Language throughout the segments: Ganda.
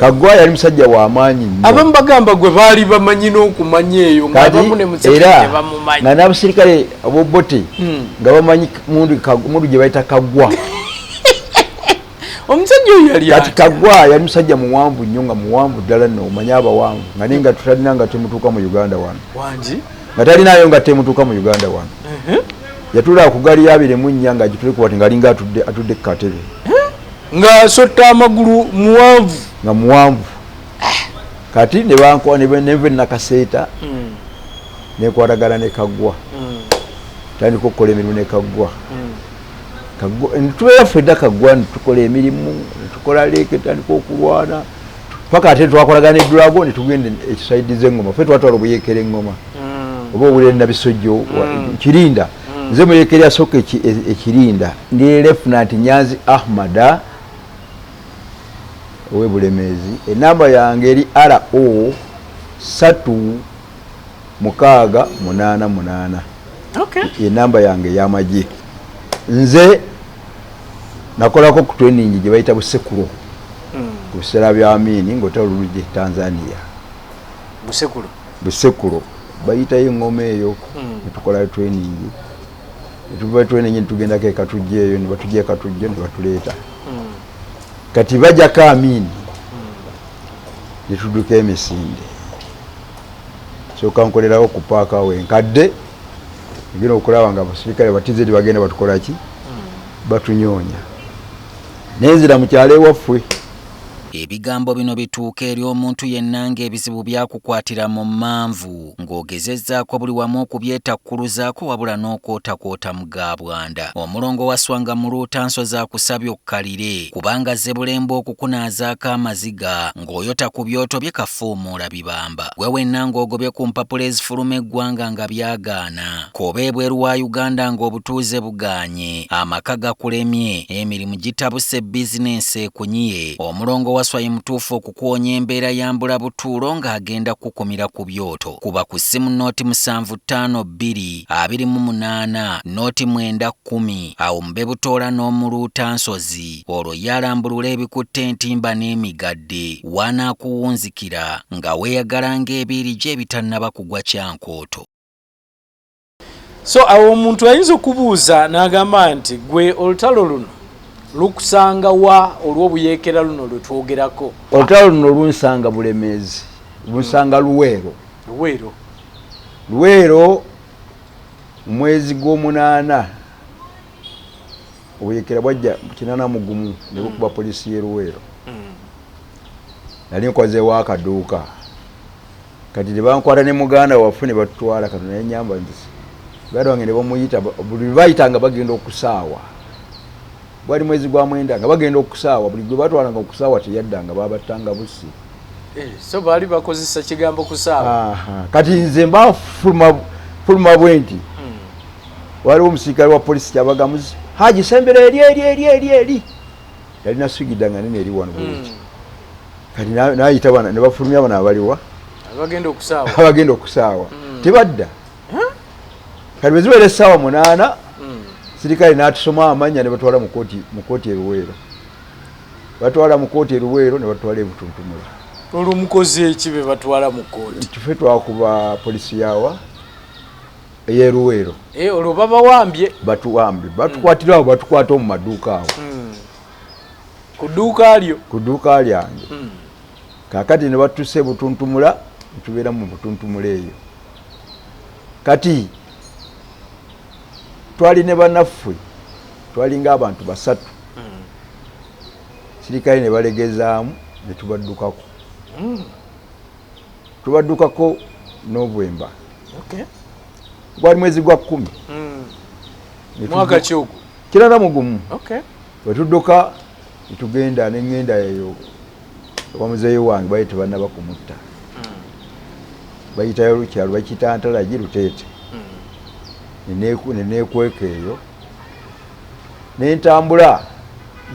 Kaggwa yali musajja wa maanyi nnyo. Abamu bagamba gwe baali bamanyi n'okumanya eyo ng'abamu ne Museveni tebamumanyi. Nga n'abasirikale abobote nga bamanyi mundu gye bayita Kaggwa. Omusajja oyo yali kati Kaggwa yali musajja muwanvu nnyo nga muwanvu ddala nno omanya abawanvu nga naye nga tutalina nga temutuuka mu Uganda wano. Wangi? Nga talinayo nga temutuuka mu Uganda wano. Yatulira ku ggaali ya 24 nga agitulikuba ati ng'alinga atudde ku katebe. Nga sotta amagulu muwanvu. Nga muwanvu. Kati ne bankuwa nenve nakaseeta nekwatagana ne Kaggwa. Tandika okukola emirimu ne Kaggwa. Tubeera ffedda Kaggwa tukola emirimu tukola leeke tandika okulwana paka ate twakolagana eddulago ne tugenda ekisaidiza engoma ffe twatwala obuyeekera engoma oba obulere nabisojjo Kirinda nze muyeekera yasooka ekirinda ndi Lieutenant Nyanzi Ahmada ow'Ebulemeezi enamba yange eri RO 3688. Okay. Enamba yange ey'amagye nze nakolako ku training gye bayita Busekulo ku biseera bya Amini ng'otaluluje Tanzania. Busekulo bayitayo engoma eyo netukola training netuva training netugendako ekatujja eyo ne batujja ekatujja ne batuleeta kati bajjako Amini netudduka emisinde sooka nkolerawo ku paaka awo enkadde ngina okulaba nga abasirikale batizedi bagenda batukola ki batunyoonya nenzira mu kyalo ewaffe. Ebigambo bino bituuka eri omuntu yenna ng'ebizibu byakukwatira mu manvu ng'ogezezzaako buli wamu okubyetakkuluzaako wabula n'okwotakwota mu Gabwanda. Omulongo wa Swanga mu Luutansozi akusabye okkalire kubanga Zzebulembe okukunaazaako amaziga ng'oyota ku byoto bye kafuumuula bibamba. Gwe wenna ng'ogobye ku mpapula ezifuluma eggwanga nga byagaana. Koba ebweru wa Uganda ng'obutuuze bugaanye, amaka gakulemye, emirimu gitabuse bizinensi ekunyiye. Omulongo waswaye mutuufu okukuwonya embeera yambula butuulo ng'agenda kukumira ku byoto. Kuba ku ssimu nooti 752228 nooti 910 awo mube butoola n'omuluutansozi olwo yalambulula ebikutte entimba n'emigadde wanaakuwunzikira nga weeyagala ng'ebiiri gye ebitannaba kugwa kyankooto. So awo omuntu ayinza okubuuza n'agamba nti gwe olutalo luno lukusanga wa olw'obuyeekera luno lwe twogerako? Olutalo luno lunsanga Bulemeezi, lunsanga Luweero. Luweero mwezi gw'omunaana obuyeekera bwajja 81 ne bukuba poliisi y'e Luweero. Nali nkozeewo akaduuka kati ne bankwata ne muganda waffe ne batutwala kati naye nyamba nti baganda wange ne bamuyita buli bayitanga bagenda okusaawa. Bwali mwezi gwa mwenda nga bagenda okusaawa buli gwe batwalanga okusaawa teyaddanga babattanga busi. So baali bakozesa kigambo kusaawa. Kati nze mba fuluma bwenti waliwo omusirikale wa polisi kyabagamuzi Haji Sembere eri yalina swigida nga nene eri wano bulungi. Kati nayita bana ne bafulumya abana abaliwa abagenda okusaawa tebadda. Kati bwe ziwera essaawa 8 sirikale n'atusoma amanya ne batwala mu kooti e Luweero. Batwala mu kooti e Luweero ne batwala e Butuntumula. Olwo mukozi eki be batwala mu kooti? Tufe twakuba polisi yawa ey'e Luweero. Olwo babawambye? Batuwambye. Batukwatira awo batukwata mu maduuka awo. Ku dduuka lyo? Ku dduuka lyange. Kaakati ne batussa e Butuntumula ne tubeera mu Butuntumula eyo. Kati twali ne bannaffe twalinga abantu 3 sirikale ne balegezaamu ne tubaddukako. Tubaddukako Novemba. Gwali mwezi gwa 10. Mwaka ki ogwo? 91. Bwe tudduka ne tugenda n'engenda eyo omuzeeyi wange baali tebannaba kumutta. Bayitayo lukyalo bakiyita Ntalagi Luteete. Neneekweka eyo nentambula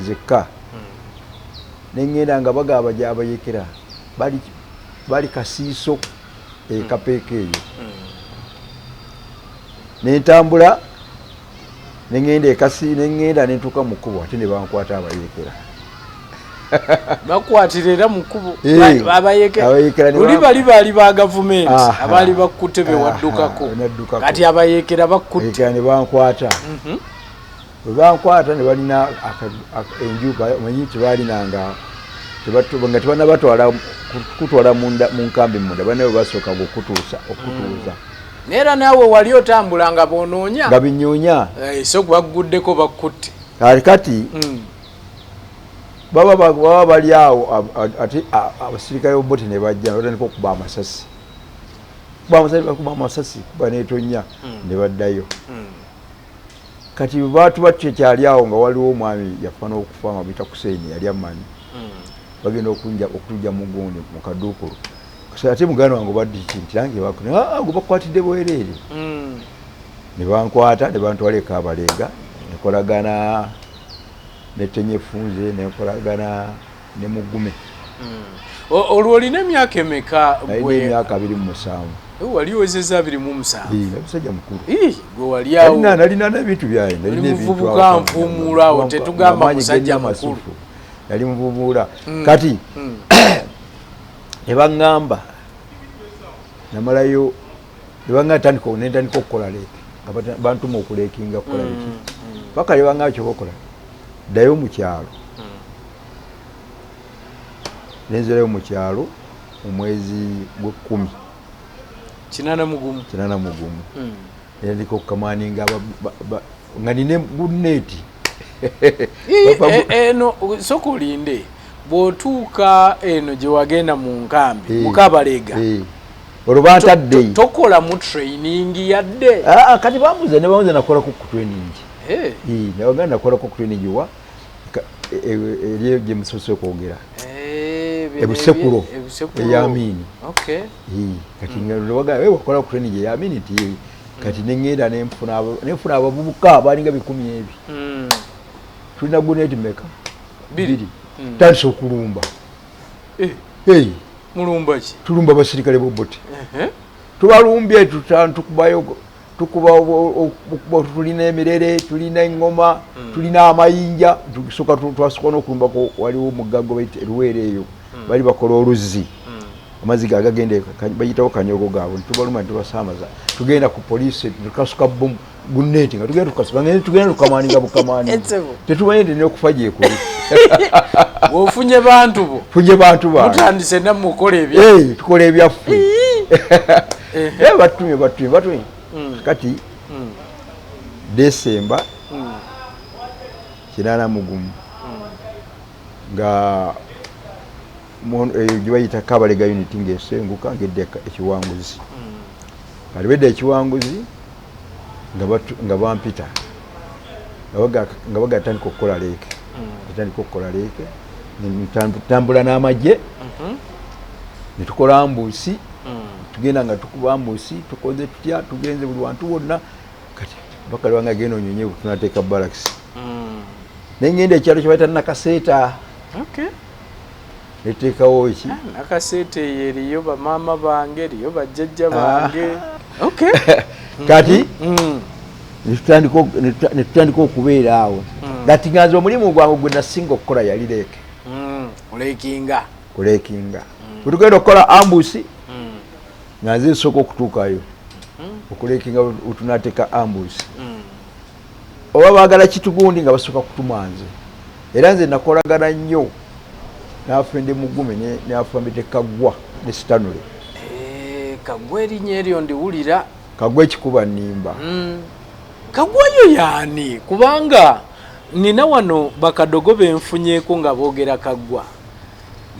zekka nengenda nga bagaba gyabayeekera bali Kasiiso ekapeeka eyo nentambula nengenda ekasi nengenda nentuuka mu kkubo ate ne bankwata abayeekera bakwatira era mu kkubo abayekera luli bali ba gavumenti abaali bakutte bewaddukako kati abayekera bakutte ne bankwata bwe bankwata ne balina enju manyi tebalinanga nga tebanabatwala kutwala mu nkambi munda banawe basooka okutuuza neera naawe wali otambula nga bonoonya nga binyoonya so baguddeko bakutte kati baba bali awo ate abasirikale b'obote ne bajja batandika okuba amasasi bakuba amasasi kuba neetonya ne baddayo kati baatu batyo kyali awo nga waliwo omwami yafa n'okufa nga bita Kuseini yali amanyi bagenda okutujja mu gundi mu kaduukulu ate muganda wange badde kinti nange gwe bakwatidde bwereere ne bankwata ne bantwala Kabalega nekolagana netenyefunze nekolagana ne Mugume. Olwo olina emyaka emeka? Emyaka 27. Wali owezezza 27? Musajja mukulu. Gwe wali awo nalina n'ebintu byaye nalina muvubuka nfuumuula awo tetugamba musajja mukulu yali muvubuula kati ne baŋŋamba namalayo ne baŋŋamba nentandika okukola leeke nga bantuma okuleekinga kukola leeki paka ne baŋŋamba kyobakola ddayo mu kyalo nenzerayo mu kyalo omwezi gw'10 80 nentandika okukamaninga nga nine guneeti eno soka olinde bw'otuuka eno gye wagenda mu nkambi mu Kabalega olwo bantadde tokola mu training yadde kati bamuze ne bamuze nakolako ku training newagenda nakolako ku training wa eriyo gye musose okwogera ebusekulo eyamini kati nga wakola ku training eyamini nti kati neŋŋenda nenfuna abavubuka abalinga 10 ebi tulina guneeti meka 2 tandise okulumba mulumba ki? Tulumba abasirikale b'obote tubalumbye tukuba tulina emirere tulina eŋŋoma tulina amayinja tusoka twasooka n'okulumbako waliwo omuggago bayita Luweero eyo bali bakola oluzzi amazzi gagagende bayitawo kanyogo gaabwe tubaluma tubasaamaza tugenda ku poliisi tukasuka guneeti nga tugenda tukamaninga bukamaninga tetumanyi nti n'okufa gyekuli ofunye bantu bo mutandise nammwe okukola ebyo tukola ebyaffe batumye kati Desemba 81 nga gye bayita Kabalega unity ng'esenguka ng'edda ekiwanguzi kali bedda ekiwanguzi nga bampita nga bagatandika okukola leeke tambula n'amagye netukola ambuusi tugenda nga tukuba ambuusi tukoze tutya tugenze buli wantu wonna kati bakali wange agenda onyonye tunateeka balakisi nengenda ekyalo kye bayita Nakaseeta neteekawo eki Nakaseeta eyo eriyo bamaama bange eriyo bajjajja bange kati netutandika okubeera awo ngati nganze omulimu gwange gwe nasinga okukola yali leeke kuleekinga bwetugenda okukola ambuusi nga nze nsooka okutuukayo okuleekinga tunateeka ambuusi oba baagala kitugundi nga basooka kutuma nze era nze nakolagana nnyo n'afende Mugume n'afambite Kaggwa ne Sitanule. Kaggwa erinnya eryo ndiwulira. Kaggwa ekikuba nnimba. Kaggwa yo yaani kubanga nina wano bakadogo benfunyeeko nga boogera Kaggwa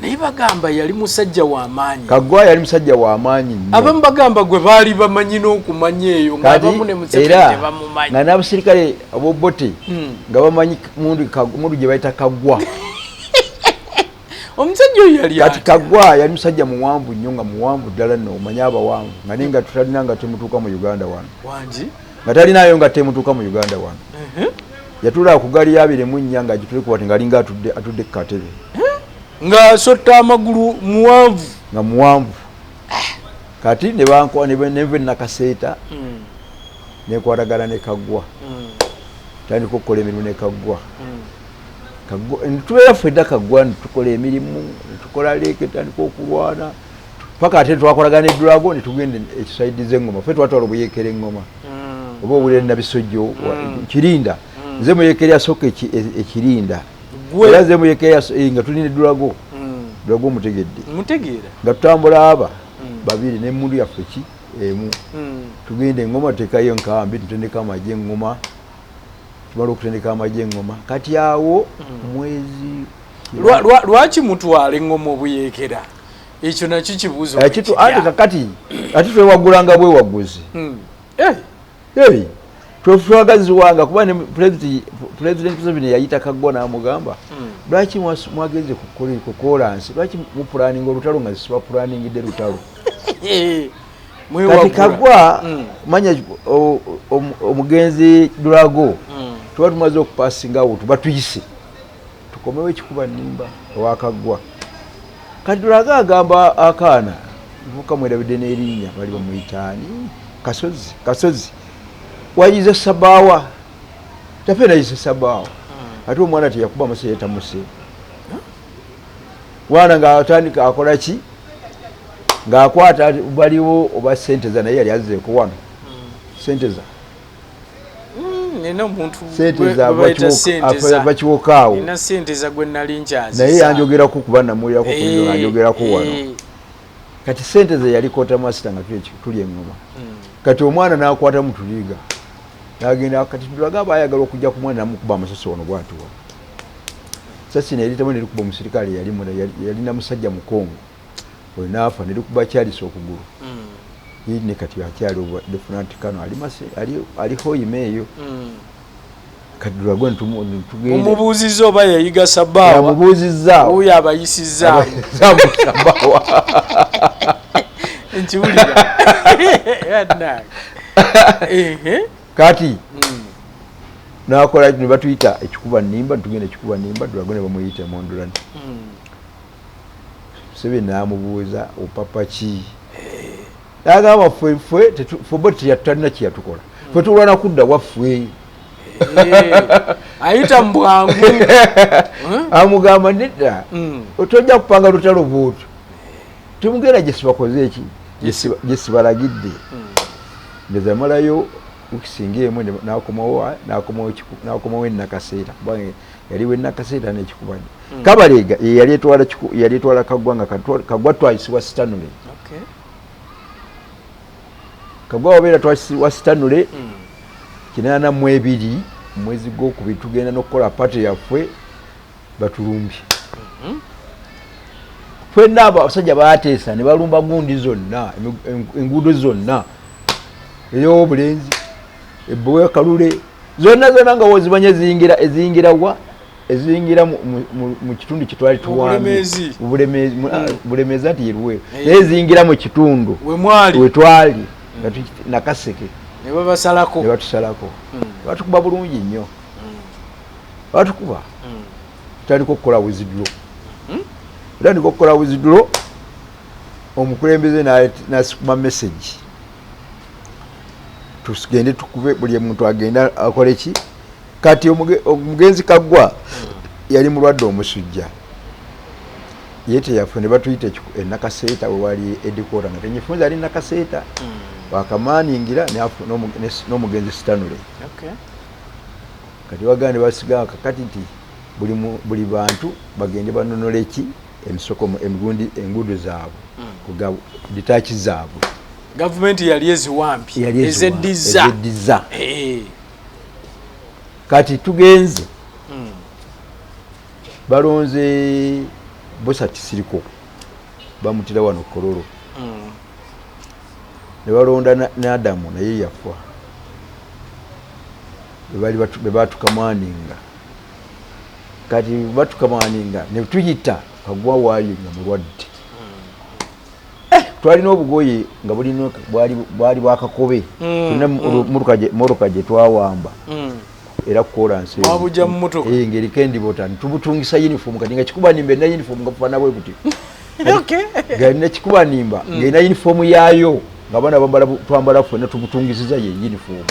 naye bagamba yali musajja w'amaanyi. Kaggwa yali musajja w'amaanyi nnyo. Abamu bagamba gwe baali bamanyi n'okumanya eyo ng'abamu ne Museveni tebamumanyi. Nga n'abasirikale ab'obote nga bamanyi mundu gye bayita Kaggwa. Omusajja oyo yali kati Kaggwa yali musajja muwanvu nnyo nga muwanvu ddala nno omanye abawanvu nga naye nga tutalina nga temutuuka mu Uganda wano nga talinayo nga temutuuka mu Uganda wano yatulaba ku gaali ya 24 nga agitulekuba nga alinga atudde ku katebe nga asotta amagulu muwanvu nga muwanvu kati neve Nakaseeta nekwatagana ne Kaggwa tandika okukola emirimu ne Kaggwa tubeera ffedda Kaggwa netukola emirimu netukola leeke tandika okulwana paka ate twakolagana eddulago netugenda ekisaidiza engoma ffe twatwala obuyekera engoma oba obulere nabisojjo kirinda nze muyekera yasooka ekirinda era nze muyekera nga tulina eddulago dulago mutegeera nga tutambula aba babiri n'emmundu yaffe ki emu tugenda engoma tekayo nkambi tutendeka amagye engoma tumala okutendeka amagye engoma kati awo mwezi lwaki mutwala engoma obuyekera ekyo nakyo kibuuzo andi kakati ati twewagulanga bwewaguzi twagaziwanga kuba ne President Museveni yayita Kaggwa n'amugamba lwaki mwagenze ku kolansi lwaki mupulaninga olutalo nga zisiba pulaningidde lutalo kati Kaggwa manya omugenzi Dulago tuba tumaze okupasinga awo tuba tuyise tukomewo ekikuba nnimba owa Kaggwa kati Dulago agamba akaana mukamwerabidde n'erinnya bali bamuyitaani kasozi wayize Sabaawa tafe nayize Sabaawa ate omwana teyakuba amasere tamuse mwana ng'atandika akola ki ng'akwata baliwo oba Senteza naye yali azzeeko wano Senteza nina omuntu bakiwoka awo nina Senteza gwe nali nkyaziza naye yanjogerako kuba namulirako ku yanjogerako wano kati Senteza yali kota master nga tuli engoma kati omwana n'akwata mu tuliga n'agenda kati Dulago aba ayagala okujja ku mwana namukuba amasasi wano bwatuwa sasi neritamu nerikuba omusirikale yalina musajja mukongo oyo naafa nerikuba kyalisa okugulu ne kati akyali Lieutenant Colonel ali hoyime eyo kati Dulago ntugende omubuuziza oba yayiga Sabaawa amubuuzizza oyo abayisizza Sabaawa nkiwulira kati nakola ne batuyita ekikuba nnimba ntugenda ekikuba nnimba Dulago ne bamuyita Mondulani Museveni n'amubuuza opapa ki agamba ffe bo tulina kyeyatukola ffe tulwana kudda waffe ayita mu bwangu amugamba nedda otojja kupanga lutalo bwotyo tumugenda gyesibakoze eki gyesibalagidde ngeza malayo ukisinga emu nakomawo enakaseera kubanga yaliwo enakaseera n'ekikubani Kabalega yali etwala Kaggwa nga Kaggwa twayisibwa Stanley Kaggwa wabeera twayisibwa Stanley 82 mwezi gwokubiri tugenda n'okukola pate yaffe batulumbye ffenna abasajja baateesa ne balumba gundi zonna enguudo zonna ey'obulenzi ebbowe Kalule zonna nga wozimanya eziyingira mu kitundu kitwali tuwambi Bulemeezi ati yeruwe naye eziyingira mu kitundu wetwali Nakaseke ne batusalako batukuba bulungi nnyo batukuba tutandika okukola wizidro tutandika okukola wizidro omukulembeze nasikuma message tugende tukube buli muntu agenda akole ki kati omugenzi Kaggwa yali mulwadde omusujja yete yaffe ne batuyita enakaseeta we wali edikota nga tenyifunza ali nakaseeta wakamaningira n'omugenzi Stanley kati wagande basigaa kakati nti buli bantu bagende banonole ki emisoko enguudo zaabwe ditaki zaabwe gavumenti yali eziwambi ezeddiza kati tugenze balonze Bosati Siriko bamutira wano Kololo ne balonda n'Adamu naye yafa bebatukamaninga kati batukamaninga ne tuyita Kaggwa waayo nga mulwadde twalina obugoye nga bwali bwakakobe tulina moroka gye twawamba era kolansi wabuja mu motoka ngeri kendi botani tubutungisa uniform kati nga kikuba nimbe na uniform nga kufana bwe kuti gari na kikuba nimba ngena uniform yayo nga bana bambala twambala fena tubutungisiza ye uniform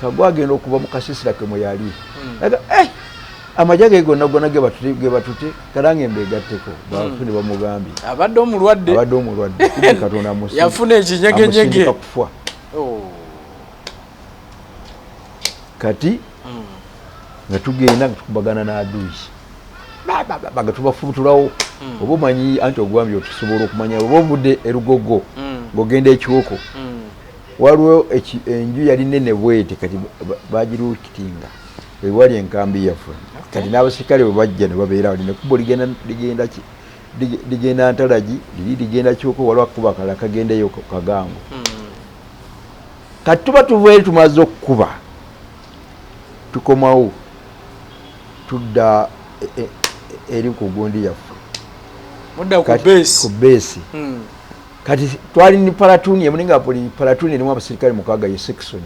Kaggwa agenda okuba mu kasisira ke moyali amajage gonna ge batute kalange mbegatteko bafune bamugambye abadde omulwadde katonda musi yafuna ekinyegenyege kufwa kati nga tugenda tukubagana na adui baga tubafutulawo oba omanyi anti ogwambye otusobola okumanya oba ovudde erugogo ng'ogenda ekiwoko waliwo enju yali nene bwete kati bagirukitinga ewali enkambi yaffe kati n'abasirikale bwe bajja ne babeera wali nekkubo ligenda Ntalagi liri ligenda Kiwoko waliwo akuba kala kagendeyo Kagango kati tuba tuvayo tumaze okukuba tukomawo tudda eri ku gundi yaffe mudda ku base kati twali ni palatuni emuninga poli palatuni erimu abasirikale mukaaga ye section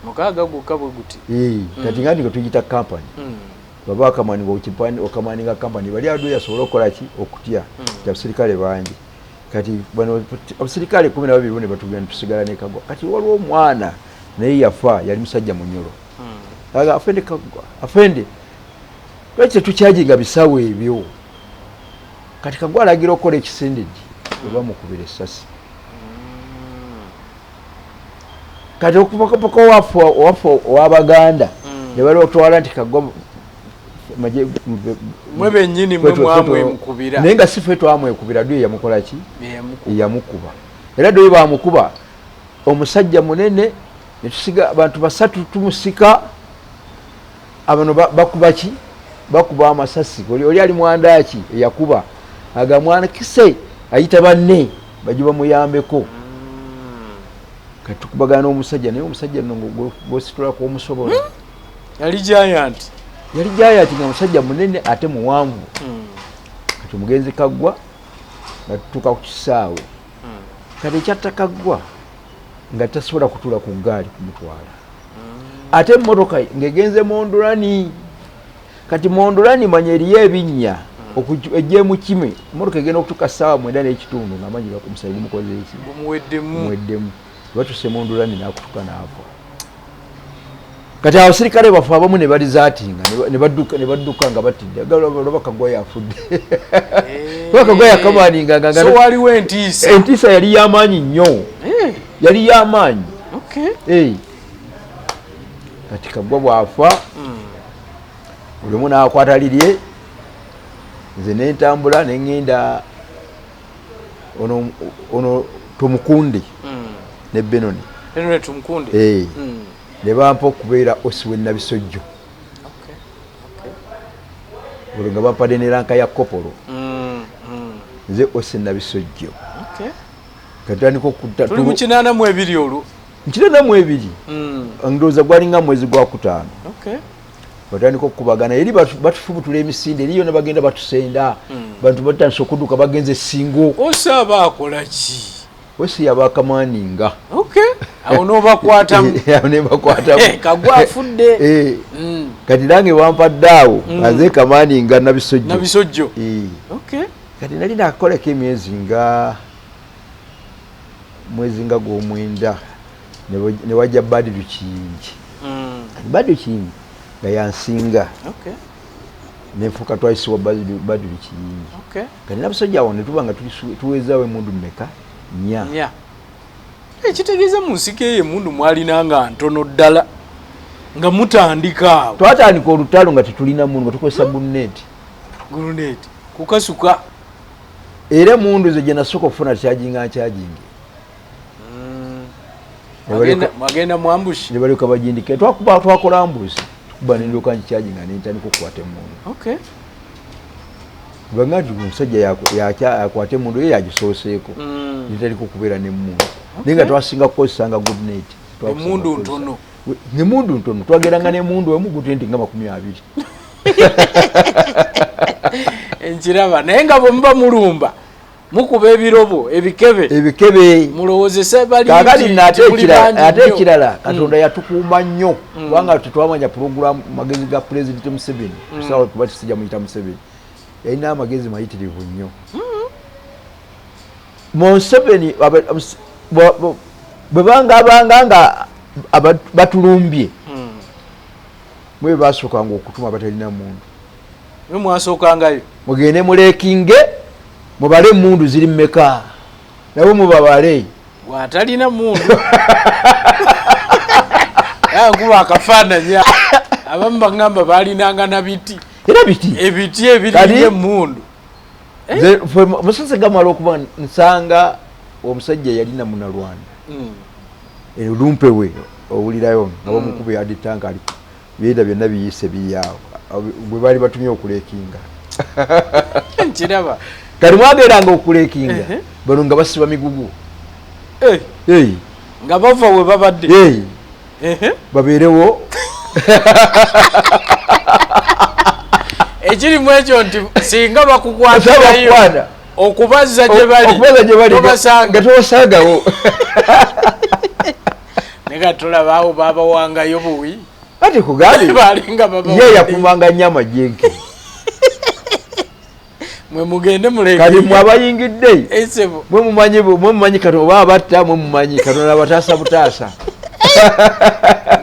mukaaga gukabwe guti kati ngandi tugita company baba akamani ngo kipani okamani nga company bali adu yasobola okola ki okutya abasirikale bangi kati bano abasirikale 12 bone batugenda tusigala ne Kagwa kati waliwo omwana naye yafa yali musajja munyoro aga afende Kagwa afende tweche tukyajinga bisawe ebyo kati Kagwa alagira okola ekisendedi baba mukubira essasi kati okupakapaka wafo wabaganda ne bali otwala nti Kagwa mwebe nyini mwamwe mukubira nenga sife twamwe kubira dwe yamukola ki yamukuba era dwe bamukuba omusajja munene ne tusiga abantu basatu tumusika abano bakuba ki bakuba amasasi oli ali mwandaki yakuba aga mwana kise ayita banne bajuba muyambeko katukubagana omusajja naye omusajja nongo gositula ko omusobola yali giant nga musajja munene ate muwanvu kati mugenzi Kagwa natuka ku kisaawe kati kyatta Kagwa nga tasobola kutula ku gaali kumutwala ate emmotoka ngegenze Mondulani kati Mondulani manya eriyo ebinnya ejje mu kime emmotoka egenda okutuka ssaawa 9:30 ng'amanyi bakumusaidi mukoze iki muweddemu batuse Mondulani n'akutuka n'ava kati abasirikale bafu abamu ne bali zaatinga ne badduka nga batidde agalo Kagwa yafudde Kagwa yakamaninga so waliwo entiisa yali y'amaanyi nnyo yali y'amaanyi kati Kagwa bwafa buli omu n'akwata lirye nze n'entambula n'engenda ono Tumukunde ne Benoni Tumukunde ne bampa okubeera osiwe Nabisojjo buli nga bampadde ne ranka ya kopolo nze ose Nabisojjo katandika okutta tuli mu 82 olwo 82 ndowooza gwalinga mwezi gwa kutaano batandika okubagana eri batufubutula emisinde eriyo ne bagenda batusenda bantu batandise okudduka bagenze Singo osaba akola ki wesi yabakamaninga awo n'obakwatamu Kagwa afudde kati nange bampadde awo aze kamaninga Nabisojjo kati nali nakolako emyezi nga gw'omwenda ne wajja Badru Kiyingi nga yansinga nenfuuka twayisibwa Badru Kiyingi kati Nabisojjo awo ne tuba nga tuwezaawo emundu mmeka 4 ekitegeeza mu nsiko eyo emundu mwalina nga ntono ddala nga mutandika awo twatandika olutalo nga tetulina mundu nga tukozesa guruneti kukasuka era emundu ze gye nasooka okufuna kyajinga mwagenda mu ambushi ne balyoka bagindika twakola ambushi tukuba nendyoka nkikyajinga nentandika okukwata emundu banga nti omusajja yakwata emundu ye yagisooseeko netaliko okubeera n'emundu naye nga twasinga kukozesanga guruneti emundu ntono emundu ntono twageranga n'emundu emu gutenti nga 20 enkiraba naye nga bwe muba mulumba mukuba ebirobo ebikebe mulowoozese kakati ate ekirala Katonda yatukuuma nnyo kubanga tetwamanya puroguramu magezi ga Pulezidenti Museveni kusaawa kuba tisijja muyita Museveni yalina amagezi mayitirivu nnyo Museveni bwebanga nga batulumbye mwe basookanga okutuma batalina muntu mwe mwasookangayo mugende mulekinge mubale emundu ziri mmeka nabo mubabale bwatalina mundu yankuba akafaananya abamu bagamba balinanga na biti era biti ebiti ebiriye emundu musase gamala okuba nsanga omusajja yalina munalwanda olumpe we owulirayo nga bamukube aditanka ali byenda byonna biyise biyaawo bwe bali batumye okulekinga nkiraba kali mwageranga okulekinga bano nga basiba migugu nga bava we babadde babeerewo ekirimu ekyo nti singa bakukwatirayo okubazza gye bali nga tobasaagawo nega tulabaawo babawangayo buwi ati kugambe balinga ye yakumanga nyama jenke mwe mugende muleke kali mwabayingidde mwe mumanyi katono oba abatta mwe mumanyi katono abataasa butaasa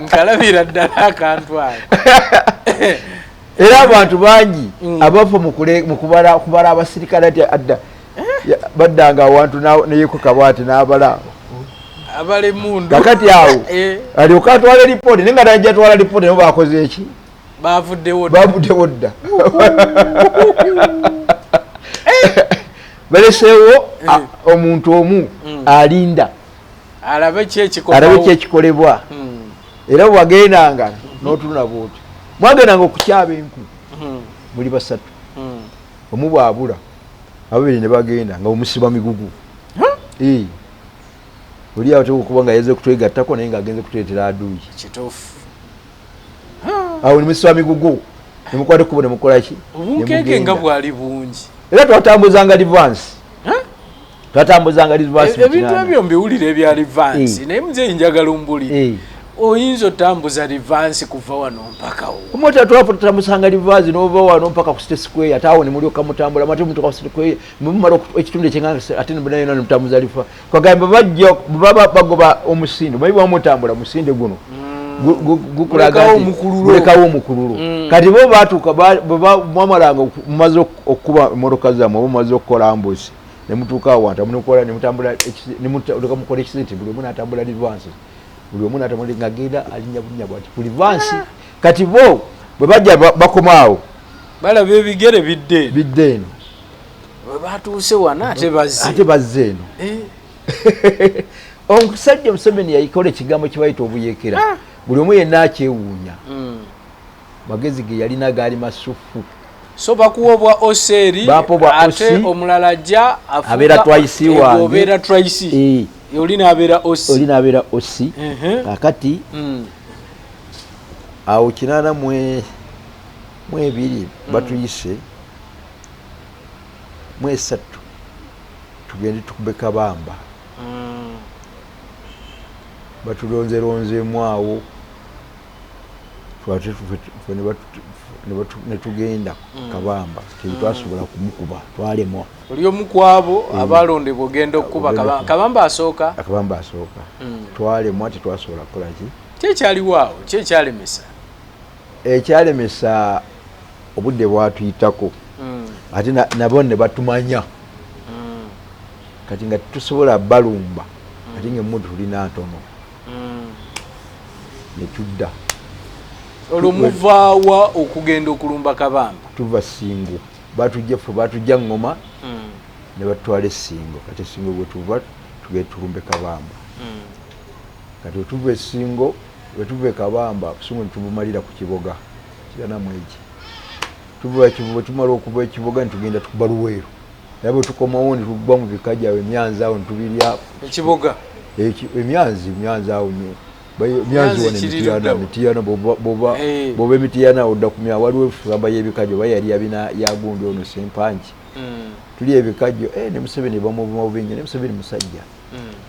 nkalabira ddala akantu ako era abantu bangi abafa mukubala abasirikale ati adda baddanga awantu neyeko kabwati n'abala abale mundu kakati awo alyoka atwala lipooti naye nga tajja atwala lipooti nabo bakoze eki bavuddewo dda baleseewo omuntu omu alinda alabe kyekikolebwa era bwagendanga n'otunula bwoti mwagendanga okukyaba enku muli basatu omu bwabula ababiri ne bagenda nga omusiba migugu oli awo tekukuba nga yeze kutwegattako naye nga agenze kutuleetera aduuyi kituufu awo nemusiba migugu nemukwata ekkubo nemukolaki obunkenke nga bwali bungi era twatambuzanga livansi ebintu ebyo mbiwulira ebya livansi naye muzeeyi njagala ombulire oyinza otambuza livansi kuva wano mpakawo omweta twatambuzanga livansi nova wano mpaka ku State Square ate awo nemulyoka mutambula mate mutuka ku State Square mumala ekitundu ekyenganga ate nebunayona nemutambuza lifa kwagamba bajja baba bagoba omusindo mayi bwamutambula musinde guno gukulagawo omukululu kati bo batuuka mwamalanga mumaze okukuba emotoka zammwe mumaze okukola ambusi nemutuuka awantu nemutambula mukola ekisente buli omu natambula livansi buli omu natambula nga agenda alinya bunya bwati ku livansi kati bo bwe bajja bakomaawo balaba ebigere bidde eno batuuse wana ate bazze eno omusajja Museveni yayikola ekigambo kibayita obuyekera buli omu yenna akyewuunya magezi ge yalina gaali masufu so bakuwobwa oseri ate omulala ajja abeera twaisi wange obeera twaisi olina abeera osi kakati awo 82 batuyise 3 tugende tukube Kabamba batulonzeemu awo netugenda Kabamba tetwasobola kumukuba twalemwa oli omu kwabo abalondebwa ogenda okukuba Kabamba asooka twalemwa tetwasobola kukolaki kyekyaliwo kyekyalemesa ekyalemesa obudde bwatuyitako ate nabo ne batumanya kati nga tusobola balumba ate ngaemmundu tulina ntono netudda olwo muvaawa okugenda okulumba Kabamba tuva Ssingo batujja Ngoma ne batwala Essingo kati Essingo bwetuva tugende tulumbe Kabamba kati wetuva Essingo wetuva Kabamba Ssingo netubumalira ku Kiboga kiranamu eki tumala okuva ekiboga netugenda tukuba Luweero era bwe tukomawo netugwa mu bikajja awo emyanzi awo netubirya ekiboga emyanzi awo mitiyana boba emitiyana odda kumya waliwo efulamba y'ebikajjo oba yali yagundi ono Sempangi tuli ebikajjo ne Museveni bamuvuma bubi ne Museveni musajja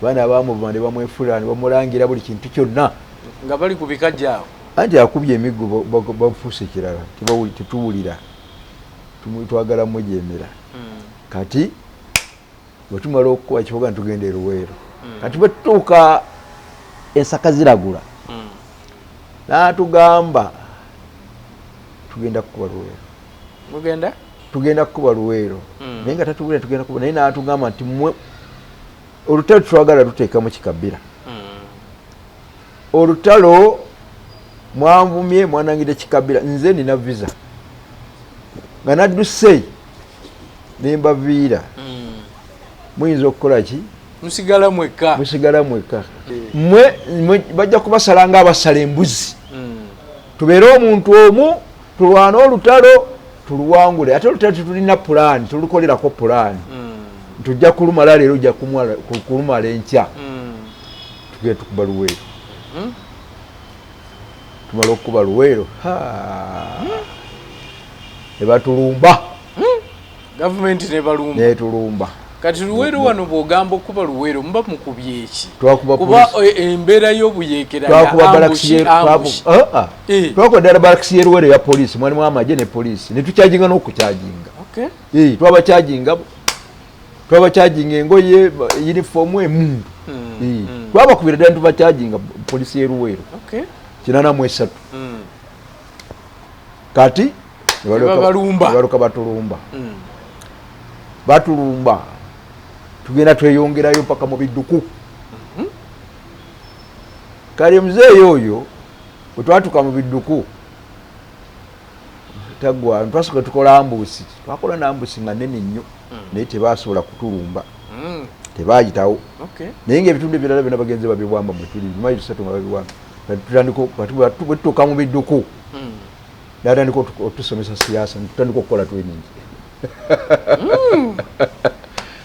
baana abamuvuma ne bamwefula ne bamulangira buli kintu kyonna nga bali ku bikajjo awo anti akubye emiggo bafuuse kirala tetuwulira twagala mujemera kati bwe tumala okukuba Kiboga netugenda e Luweero kati bwe tutuuka ensaka ziragula n'atugamba tugenda kukuba Luweero tugenda kukuba Luweero naye nga tatubulira tugenda kuba naye n'atugamba nti mmwe olutalo twagala luteekamu Kikabira olutalo mwanvumye mwanangidde Kikabira nze nina visa nga nadduse nembaviira muyinza okukola ki musigala mwekka mmwe bajja kubasala nga abasala embuzi tubeere omuntu omu tulwana olutalo tuluwangule ate olutalo tetulina pulaani tulukolerako pulaani tujja kulumala leero ojja kulumala enkya tugenda tukuba Luweero tumala okukuba Luweero nebatulumba gavumenti netulumba kati Luweero wano bwogamba okuba Luweero muba mukubye eki kuba embeera y'obuyeekera twakuba ddala balakisi y'Eluweero ya poliisi mwalimu amagye ne poliisi netukyaginga n'okukyaginga twabakyaginga engoye yunifoomu emundu twabakubira ddala tubakyaginga poliisi y'Eluweero 83 kati nebaluka batulumba tugenda tweyongerayo paka mu bidduku kale muzeeyi oyo bwe twatuka mu bidduku tagwa twasooka tukola ambuusi twakola n'ambuusi nga nnene nnyo naye tebasobola kutulumba tebaayitawo naye ng'ebitundu ebirala byonna bagenze babibwamba mwe tuli bimayi 3 nga babibwamba bwe tutuuka mu bidduku natandika otusomesa siyaasa tutandika okukola training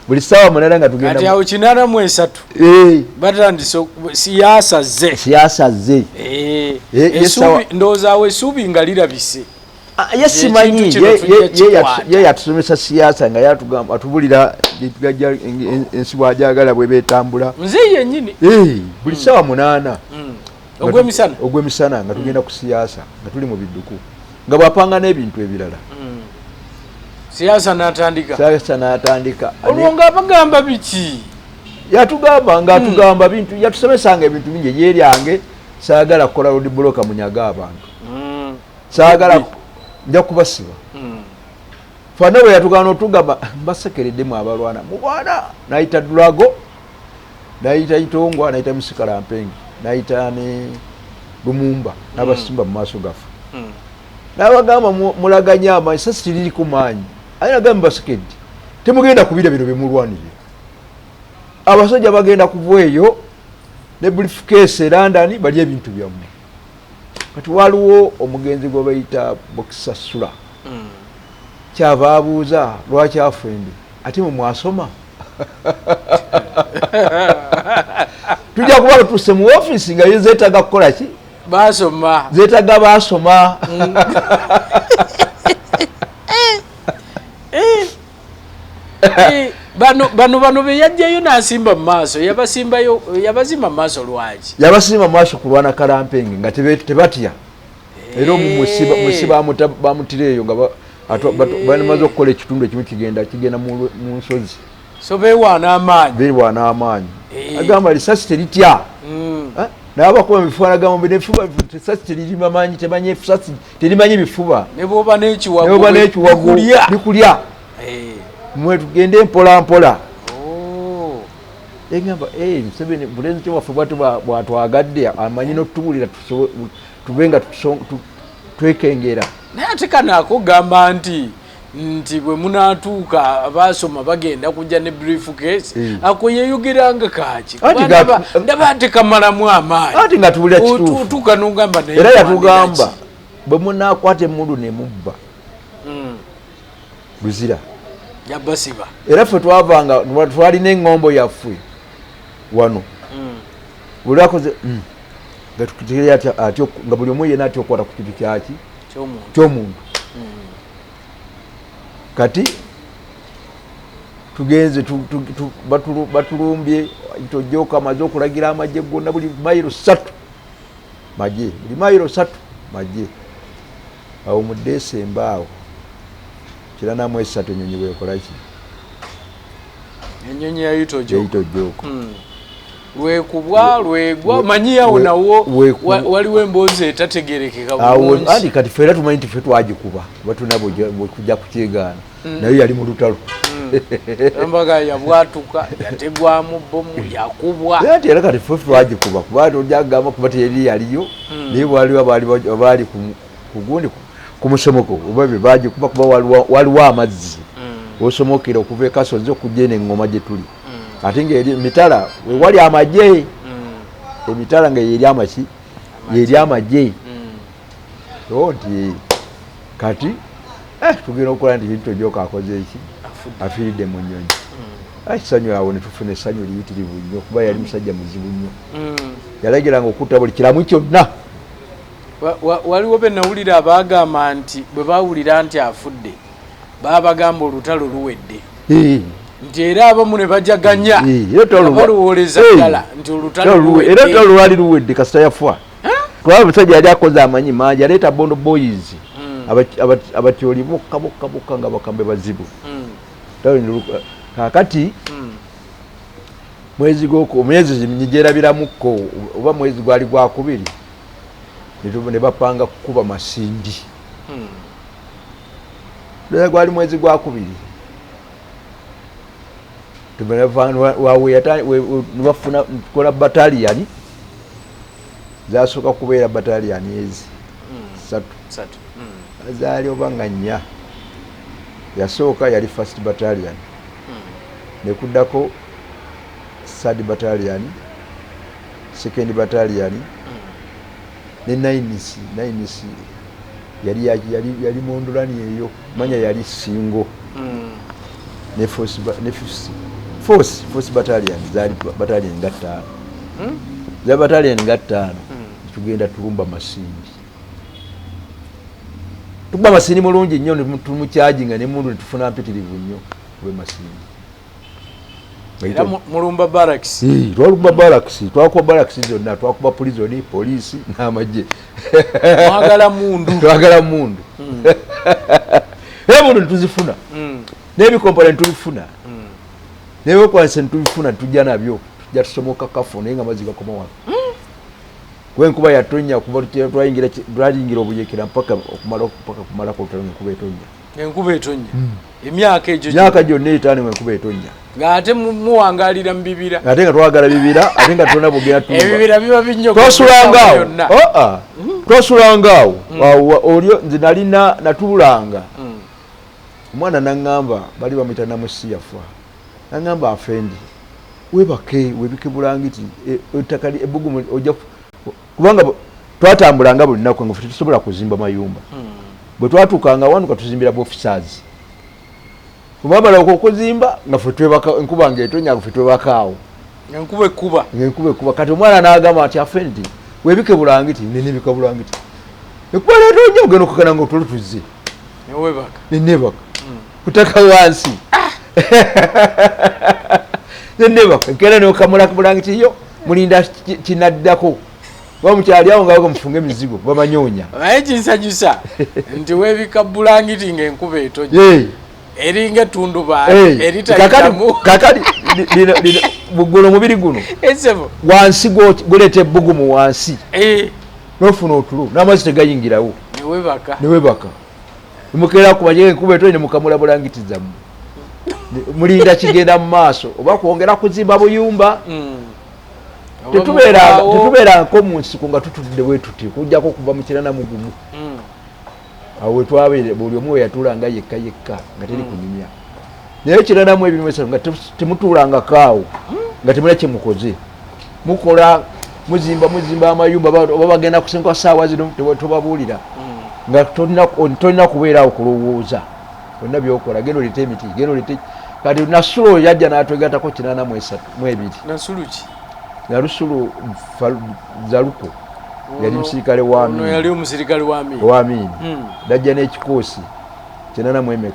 buli ssaawa munana nga tugenda kati awo 83 batandise siyaasa ze ndowooza awo essuubi nga lirabise ye simanyi ye yatusomesa siyaasa nga yatugamba atubulira ensi bwajagala bwe betambula nze yennyini buli ssaawa 8 ogw'emisana nga tugenda ku siyaasa nga tuli mu bidduku nga bwapanga n'ebintu ebirala siyaasa n'atandika olwo nga bagamba biki atugamba bintu yatusomesanga ebintu bingi eryeryange saagala kukola road block munyaga abantu saagala nja kubasiba fana bwe yatugana otugamba mbasekereddemu abalwana mubwana nayita Dulago nayita Itongwa nayita Musikalampengi nayita ne Lumumba n'abasimba mu maaso gafu n'abagamba mulaganya amaanyi sasi tiriri ku maanyi ayinagamba basekedde temugenda kubira bino bimulwanire abasajja bagenda kuva eyo ne briefcase London bali ebintu byammwe kati waliwo omugenzi gwe bayita Bokisasula kyava abuuza lwaki afende ate mwe mwasoma tujja kuba lutuuse mu ofiisi nga zeetaaga kukola ki zeetaaga baasoma bano be yajjayo n'asimba mu maaso yabazimba mu maaso lwaki yabasimba mu maaso kulwana Kalampenge nga tebatya era omusi bamutira eyo nga bamaze okukola ekitundu ekimu kigenda mu nsozi so beewaana amaanyi agamba lisasi teritya n'abakuba ebifuba nagamba nefuba esasi teririma maanyi terimanyi bifuba ne bwoba n'ekiwago bikulya mwe tugende mpola egamba Museveni bulenzi kyowaffe bwatwagadde amanyi n'otubulira tubenga twekengera naye ate kanaako gamba nti bwe munaatuuka abaasoma bagenda kujja ne briefcase ako yeeyogeranga kaaki ndaba ate kamalamu amaanyi ati nga tubulira kituufu tuuka n'ogamba naye era yatugamba bwe munaakwata emmundu ne mubba luzira yabasiba era ffe twavanga twalina eŋŋombo yaffe wano buli akoze nga tukitegere atyo nga buli omu yena atya okukwata ku kintu kyaki ky'omuntu kati tugenze batulumbye tojjoka amaze okulagira amagye gonna buli mayiro 3 magye buli mayiro 3 magye awo mu Desemba awo 93 ennyonyi bwekolaki ennyonyi yayita ojjoko lwekubwa lwegwa manyi yawo nawo waliwo emboozi etategerekeka bulungi andi kati ffe tumanyi nti ffe twagikuba batunabo kujja kukyegaana naye yali mu lutalo embaga yabwatuka yategwamu bomu yakubwa ati era kati ffe twagikuba kuba tojagamba kuba teyali yaliyo naye waliwo abaali ku gundi ku musomoko oba be bagikuba kuba waliwo amazzi osomokera okuva ekasozi okujja n'engoma gye tuli ate nga mitala wewali amagye emitala nga yeri amaki yeri amagye nti kati tugenda okukola nti bintu ebyoka akoze eki afiiridde mu nnyonyi kisanyu awo ne tufuna essanyu liyitirivu nnyo kuba yali musajja muzibu nnyo yalagiranga okutta buli kiramu kyonna waliwo be nawulira abaagamba nti bwe baawulira nti afudde baabagamba olutalo luwedde nti era abamu ne bajaganya baluwoleza ddala nti olutalo luwedde era olutalo lwali luwedde kasita yafa twaba omusajja yali akoze amanyi mangi yaleeta bondo boys abatyoli bokka nga bakambe bazibu kakati omwezi nyigerabiramuko oba mwezi gwali gwakubiri ne bapanga kukuba masindi gwali mwezi gwakubiri nibafuna tukola bataliyani zasooka kubeera bataliyani ezi 3 zaali oba nga 4 yasooka yali first battalion nekuddako 3rd battalion second battalion ne 9th yali mondolani eyo manya yali singo ne force battalion zaali battalion nga 5 za battalion nga 5 tugenda tulumba masindi tuba masindi mulungi nnyo tumukyajinga ne mundu netufuna mpitirivu nnyo kube masindi era mulumba barracks twalumba barracks twakuba barracks zonna twakuba prison police n'amagye twagala mundu era mundu netuzifuna n'ebikompala netubifuna n'ebyokwasa netubifuna tujja nabyo tujja tusomoka kafo naye nga mazzi gakoma wano gwenkuba yatonya kuba twayingira obuyekera mpaka kumalako olutalo enkuba etonya emyaka gyonna 5 enkuba etonya ng'ate muwangalira mu bibira ate nga twagala bibira ate nga tolina bugenda ebibira biba binnyo twasulangaawo olyo nze nalina natuulanga omwana naŋŋamba bali bamuyita namusi yafa naŋŋamba afendi webike bulangiti ettaka ebbugumu ojja kubanga twatambulanga buli nnaku nga tetusobola kuzimba mayumba bwe twatuukanga wanu katuzimbira boofisers kubamala okuzimba nga ffe twebaka enkuba ng'etonya ffe twebakaawo enkuba ekuba kati omwana n'agamba nti afendi webike bulangiti nenebika bulangiti ekuba netonya ogenda okukana nga otolo tuzze nenebaka kutaka wansi nenebaka nkera nokamula bulangiti yo mulinda kinaddako bamukyali awo nga mufunga emizigo bamanyonya naye kinsanyusa nti webika bulangiti ng'enkuba etonya eringa ettundubaali eritayitamu kakati guno omubiri guno wansi guleeta ebbugumu wansi nofuna otulo n'amazzi tegayingirawo newebaka nemukeera kubaje enkuba etonya nemukamula bulangiti zammwe mulinda kigenda mu maaso oba kwongera kuzimba buyumba tetubeerako mu nsiko nga tutudde bwe tuti kujjako okuva mu kirana mugumu awo wetwabeere buli omu weyatuulanga yekka nga teri kunyumya naye kiranamu ebimu esatu nga temutuulangakaawo nga temulina kyemukoze mukola muzimba amayumba oba bagenda kusenguka saawa zino tobabuulira nga tolina kubeeraawo kulowooza onna byokola genda olete emiti genda olete kati nasulo yajja n'atwegatako 82 nga lusulu zaluko yali musirikale w'amiini dajja n'ekikoosi 82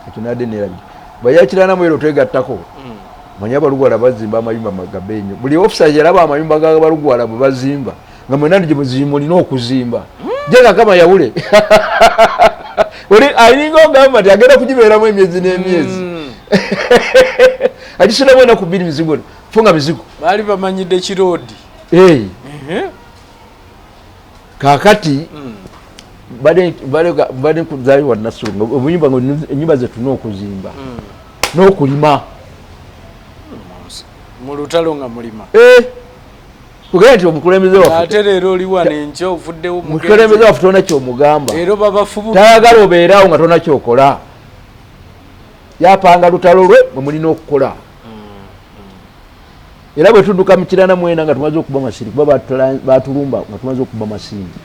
ekyo nadde nerabye baya 84 twegattako manyi abalugwala bazimba amayumba magabenyo buli ofisa yalaba amayumba g'abalugwala bwe bazimba nga mwena ndi gye muzimba olina okuzimba jenga kama yawule alinga ogamba nti agenda kugibeeramu emyezi n'emyezi agisulamu enaku 2 mizigo funga mizigo bali bamanyidde kirodi kakati bade kuzaliwa nasunga obuyimba ngo enyumba zetu n'okuzimba n'okulima mu lutalo nga mulima kugenda nti omukulembeze waffe ate leero oli wano enkya ovuddewo omukulembeze waffe tolina kyomugamba leero babafubu tayagala obeerawo nga tolina kyokola yapanga lutalo lwe mwe mulina okukola era bwe tudduka mu kirana mwena nga tumaze okuba masiri kuba batulumba nga tumaze okuba masimbi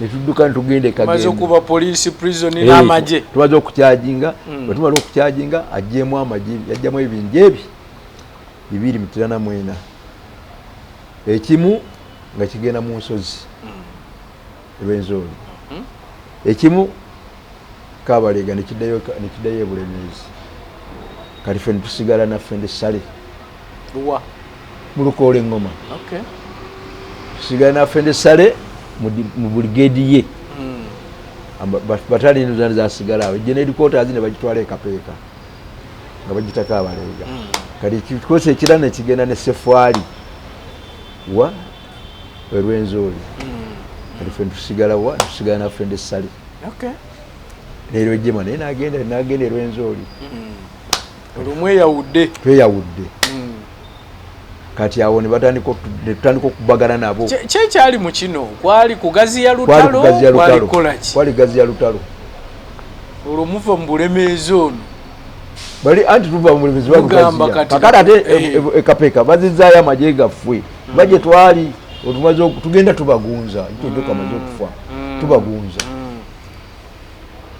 netudduka netugende maze okuba police prison n'amagye tumaze okukyajinga bwe tumaze okukyajinga ajjemu amagye yajjamu ebingi ebi bibiri mu kirana mwena ekimu nga kigenda mu nsozi Rwenzori ekimu Kabalega nekiddayo ebulemezi kati ffe netusigala naffe ndesale luwa mulukoola engoma okay tusigala naffe ndesale mu brigade ye batalini zani zasigala awo general quarters ne bagitwala ekapeeka nga bagitaka Kabalega kati kikosi ekirana ekigenda ne Sefwali wa Rwenzori kati ffe tusigala naffe ndesale okay leero ejjema naye nagenda Rwenzori olumwe yawudde tweyawudde kati awo ne tutandika okubagana nabo kyekyali mu kino kwali kugaziya lutalo kwali gaziya lutalo olwo muva mu bulemeezi ono bali anti tuva mu bulemeezi bakugaziya kakati ate ekapeeka bazizaayo amagye gaffwe baje twali otumaze tugenda tubagunza ekyo kamaze okufa tubagunza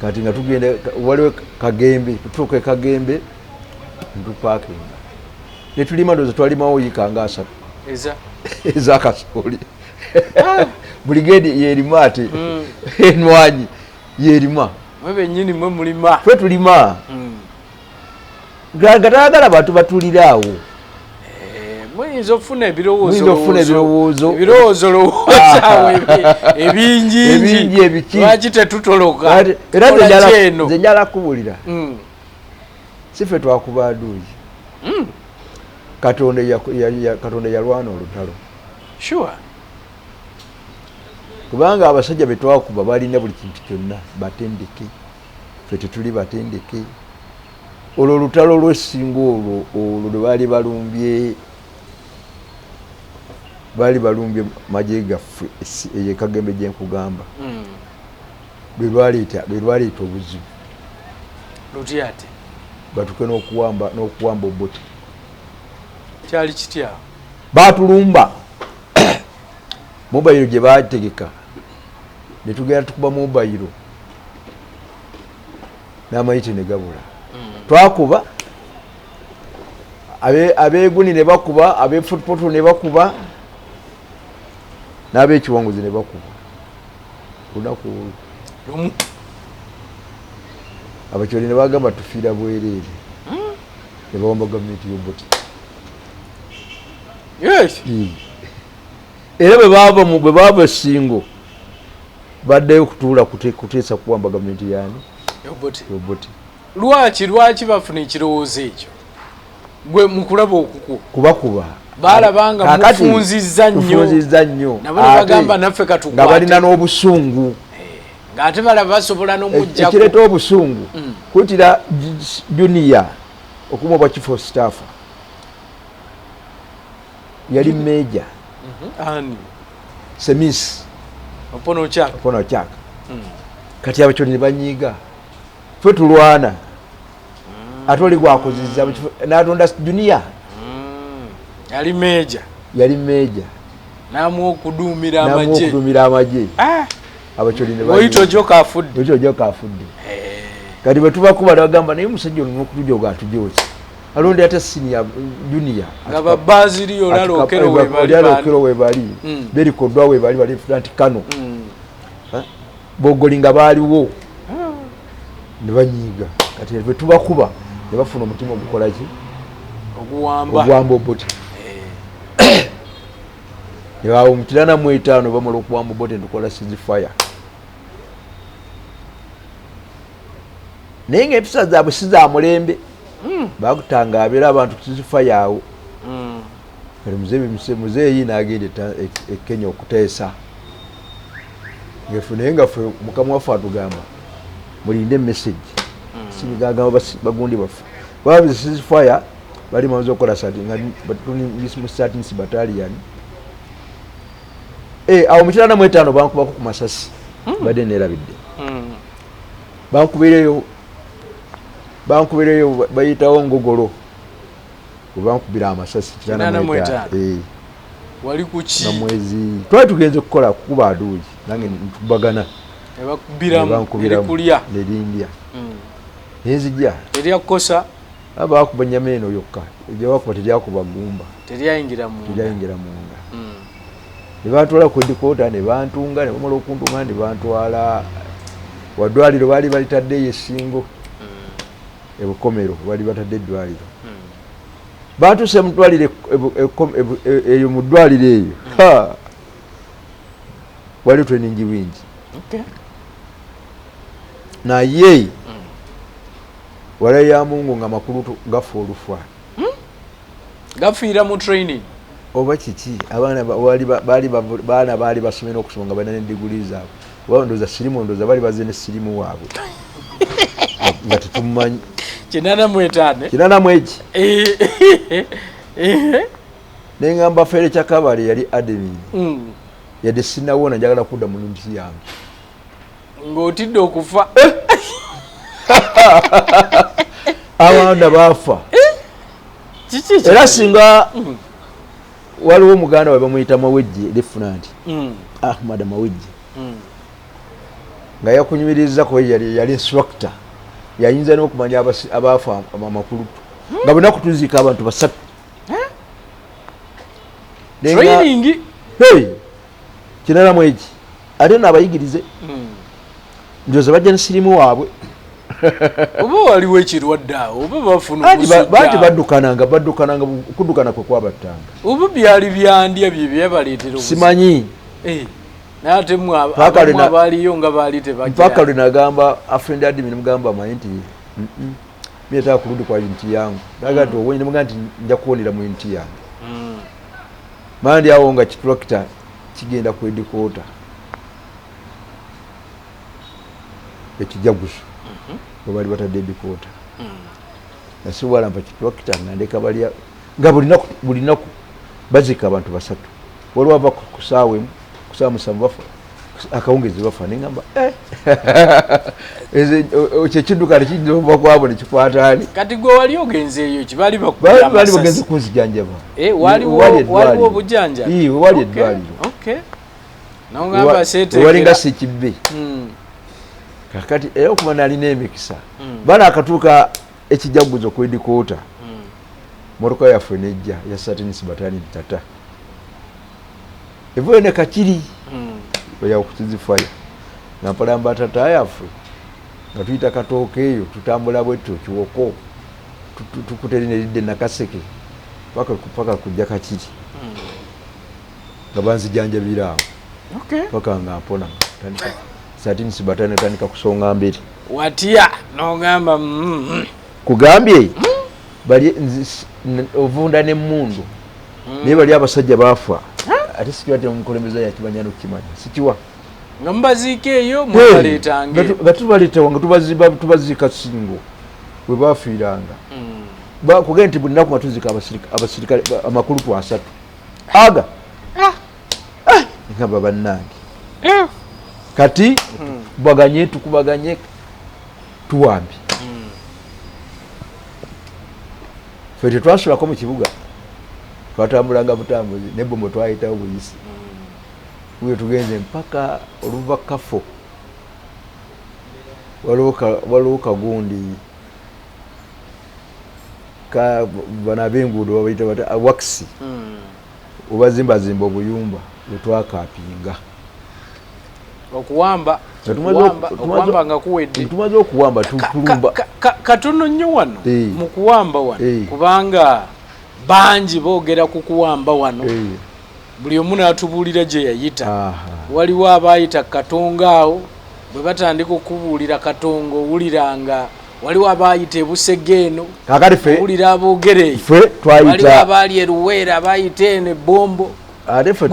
kati nga tugenda waliwo Kagembe tutuuka Kagembe ntupakinga netulima ndoza twalimawo yikanga asatu eza kasooli brigade yerima ate enwanyi yerima mwe bennyini mwe mulima ffe tulima gatagala abantu batuliraawo muyinza okufuna ebirowoozo ebingi ebiki lwaki tetutoloka era nze njala kubuulira si ffe twakuba aduuyi Katonda yalwana olutalo sure kubanga abasajja betwakuba balina buli kintu kyonna batendeke ffe tetuli batendeke olwo olutalo lwesinga olwo lwe baali balumbye magye gaffe eyo Kagembe gyenkugamba lwe lwaleeta obuzibu luti ate batuke n'okuwamba oboti kyali kitya batulumba mobayiro gye bategeka netugenda tukuba mobayiro n'amayite ne gabula twakuba abeeguni ne bakuba abeefutuputu ne bakuba n'abeekiwanguzi ne bakuba lunaku olwo abakyoli ne bagamba tufiira bwereere ne bawamba gavumenti y'oboti era bwe baava esingo baddeyo kutuula kuteesa kuwamba gavumenti yani y'oboti lwaki bafuna ekirowoozo ekyo gwe mukulaba okuku kubakuba balabanga mufunzizza nnyo nabo ne bagamba naffe katukwate nga balina n'obusungu ng'ate balaba basobola n'omuggyako ekireeta obusungu kuyitira junior okuma obwa chief of staff yali meja ani Semis Opono Chaka kati abakyoli ne banyiiga ffe tulwana ate oli gwakozizza n'atonda junior yali meja namu okuduumira amagye abakyoli ne oyita ojoka afudde kati bwe tubakuba bagamba naye musajja olina okutujoga atujoza alonde ate senior junior nga babaziri olalo webali berikodwa webali lieutenant Kano bogoli nga baaliwo ne banyiiga kati bwe tubakuba ne bafuna omutima ogukola ki oguwamba oboti yawo mukirana mu 5 bamala okuwamba oboti ntukola ceasefire naye ng'empisa zaabwe si za mulembe bakutanga abeera abantu ceasefire awo kali muzeeyi n'agenda e Kenya okuteesa ngefune ngafe mukama waffe atugamba mulinde message sibigagamba bagundi baffe babizi ceasefire bali maze okukola mu 13th battalion awo mu 95 bankubako ku masasi badde neerabidde bankubireyo bayitawo ngogolo bankubira amasasi 95 wali kuki na mwezi twali tugenze kukola kuba aduuji nange ntubagana ebakubiramu nerindya nenzijja teryakukosa abakuba nyama eno yokka egyawakuba teryakuba gumba teryayingira munda ne bantwala ku dikota ne bantunga ne bamala okuntunga ne bantwala wadwaliro baali balitaddeyo esingo ebukomero baali batadde eddwaliro bantuse mudwalire eyo mudwalire eyo wali training wingi naye wala ya Mungu nga makulu gafa olufa gafiira mu training oba kiki abaana baali basomera okusoma nga balina n'ediguli zaabwe oba ndooza sirimu ndooza bali bazze ne sirimu waabwe nga tetumanyi 85 nengamba Fere Kyakabale yali admin yadde sinawona njagala kudda mu nsi yange ng'otidde okufa abaana baafa era singa waliwo muganda we bamuyita Mawejje Lieutenant Ahmad Mawejje nga yakunyumiriza ko yali instructor yayinza n'okumanya abaafa amakulu nga bonna kutuziika abantu basatu training kinalamu eki ate n'abayigirize njoza bajja ne sirimu waabwe oba waliwo ekirwadde awo oba bafuna banti baddukananga kuddukana kwe kwabattanga oba byali byandya bye byebaleetera simanyi nate mwabaliyo nga baali tebajja mpaka lwe nagamba afrendi adimi nemugamba amanyi nti myetaka kuludi kwa uniti yangu naga nti owenye nemuga nti nja kuwonera mu uniti yange mandi awo nga kitulakita kigenda ku edikota ekijaguzo webali batadde edikota nasiwala mpa kitulakita nga ndeka balya nga buli naku bazika abantu basatu waliwo bava kusaawe musanvu bafa akawungezi bafa nengamba kyekidduka tekidova kwabo nekikwata ani kati gwe wali ogenzeeyo kibali bali bagenze kunzijanjaba waliwo obujanjabi wali eddwaliro walinga sekibbe kakati era okuba nalina emikisa bana akatuuka ekijaguzo kwedikoota motoka yaffe nejja ya 13th battalion tata evoyo ne kakiri oya okutizifaya nga mpalamba tata yaffe nga tuyita katooka eyo tutambula bwetyo kiwoko tukuterina eridde nakaseke paka kujja kakiri nga banzijanjabira awo paka nga mpona tandika 13th battalion tandika kusonga mbiri watya nogamba kugambye bali ovunda n'emmundu naye bali abasajja baafa ate sikiwa te omukulembeze yakimanya n'okukimanya sikiwa nga mubaziika eyo mubaleetange nga tubaleetawa nga tubaziika singo we baafiiranga kugenda nti buli naku nga tuziika abasirikale amakulu 3 aga ngamba bannange kati tukubaganye tuwambi ffe tetwasulako mu kibuga twatambulanga butambuzi nebombo twayitawo buyisi we tugenze mpaka oluva kafo waliwo kagundi bana b'enguudo babayita bata wakisi obazimbazimba obuyumba bwetwakapinga okuwamba nga kuwedde tumaze okuwamba tulumba katono nnyo wano mu kuwamba wano kubanga bangi boogera ku kuwamba wano buli omu n'atubuulira gye yayita waliwo abaayita katonga awo bwe batandika okubuulira katonga owuliranga waliwo abayita Busegeno kakati ffe owulira aboogere ffe twayita waliwo abaali Eruweera abayita eno Ebombo ate ffe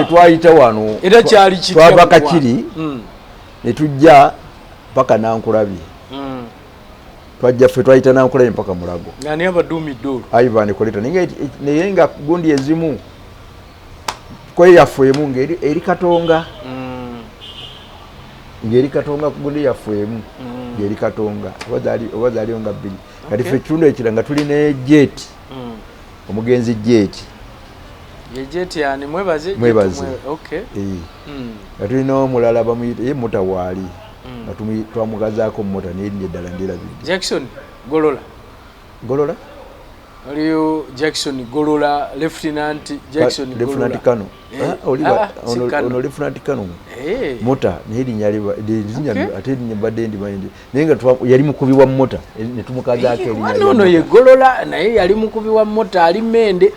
twayita wano era kyali twava Kakiri ne tujja mpaka Nankulabye twajja ffe twayita Nankulabye mpaka Mulago ngani abaduumidde olwo Ivan Koleta naye nga gundi ezimu kwe yafweemu ng'eri Katonga ng'eri Katonga gundi yafweemu ng'eri Katonga oba zaaliyo nga bbiri kati ffe ekitundu ekira nga tuli ne Jet omugenzi Jet yani mwebaze okay nga tulina omulala bamuyita ye Mutawaali nga twamugazaako mota n'erinnya eddala ndirabidde Jackson Golola waliyo Jackson Golola Lieutenant Jackson Golola Kano ono Lieutenant Kano mota n'erinnya ate erinnya mbadde ndimanyi naye nga yali mukubi wa mota ne tumukazaako erinnya ono ye Golola naye yali mukubi wa mota ali Mende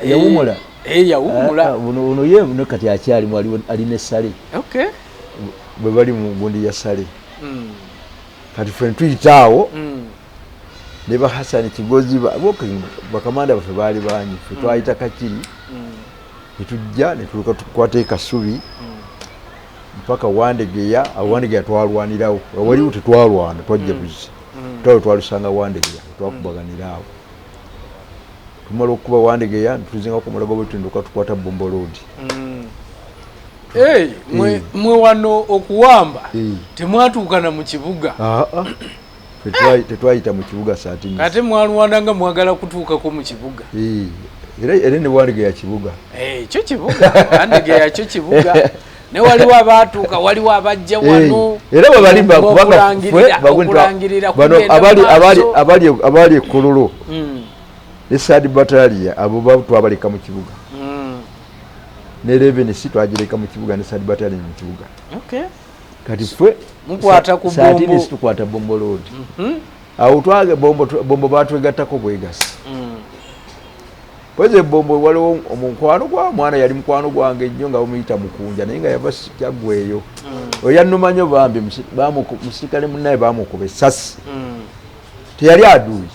yawumula yawumula ono ye no kati akyalimu alina essale okay bwe bali mu gundi ya ssale kati ffe tuyitaawo ne ba Hassan Kigozi bakamanda baffe baali bangi ffe twayita Kakiri ne tujja ne tuluka tukwata ekasubi mpaka Wandegeya Wandegeya twalwanirawo waliwo tetwalwana twajja buzi twalusanga Wandegeya twakubaganiraawo tumala okuba Wandegeya tuzinga ku Mulago bwe tunduka tukwata Bombo Road mwe wano okuwamba temwatuukana mu kibuga tetwayita mu kibuga saati ate mwalwananga mwagala kutuukako mu kibuga era ne Wandegeya kibuga ekyo kibuga Wandegeya kyo kibuga ne waliwo abaatuuka waliwo abajja wano era babalimba abali Kololo ne Sadi Battalion abo twabaleka mu kibuga ne Revenue si twagireka mu kibuga ne Sadi Battalion mu kibuga kati fwe mukwata ku Bombo si tukwata Bombo Road awo twage Bombo batwegattako bwegasi poze Bombo waliwo omukwano gwa mwana yali mukwano gwange nnyo nga bamuyita Mukunja naye nga yava kyagweyo oyannumanyo bambi musirikale munnaye bamukuba essasi teyali aduuyi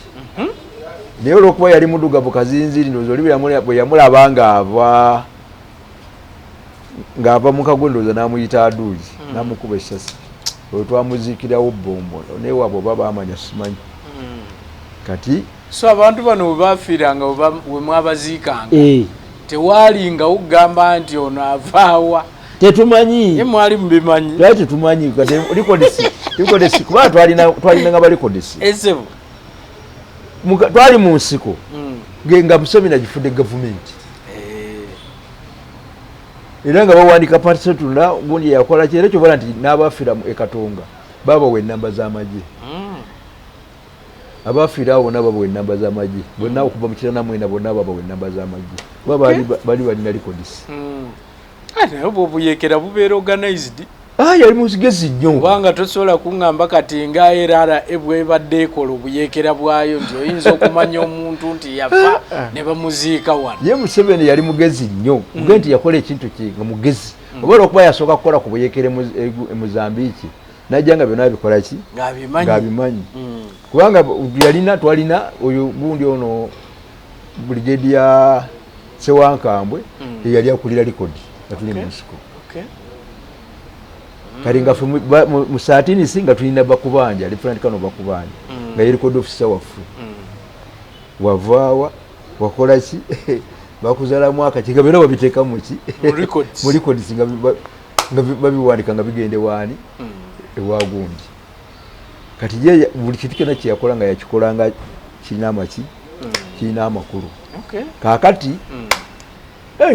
naye olwokuba yali muddugavu kazinziri ndowooza oli bwe yamulaba ng'ava mu kago ndowooza n'amuyita aduuyi n'amukuba essasi olwo twamuziikirawo Bombo naye waabwe oba baamanya simanyi kati so abantu bano bwe bafiiranga we mwabaziikanga tewaalingawo kugamba nti ono avaawa tetumanyi ye mwali mubimanyi lwaki tetumanyi likodesi kuba twalinanga balikodesi esebo twali mu nsiko nga Museveni agifudde gavumenti era nga bawandika patisotula gundi yakola ki era kyobala nti n'abafiira e Katonga babawa ennamba z'amagye abafiira awo bonna babawa ennamba z'amagye bonna okuva mu 94 bonna babawa ennamba z'amagye kuba bali balina likodisi naye obwo obuyeekera bubeera organized yali muzigezi nnyo kubanga tosobola kuŋŋamba kati nga erara ebwebadde ekola obuyeekera bwayo nti oyinza okumanya omuntu nti yafa ne bamuziika wano ye Museveni yali mugezi nnyo kuge nti yakola ekintu kye nga mugezi oba okuba yasooka kukola ku buyeekera e Mozambique najja nga byonna bikola ki ng'abimanyi kubanga twalina oyo gundi ono Brigadier Sewankambwe eyali akulira likodi nga tuli mu nsiko kali nga mu Satinisi nga tulina Bakubanja Lieutenant Kano Bakubanja nga ye record officer waffe wavaawa wakola ki bakuzala mwaka kiga byonna babiteeka mu ki mu records nga babiwandika nga bigende waani ewa gundi kati ye buli kitu kyonna kye yakola nga yakikola nga kirina amaki kirina amakulu kaakati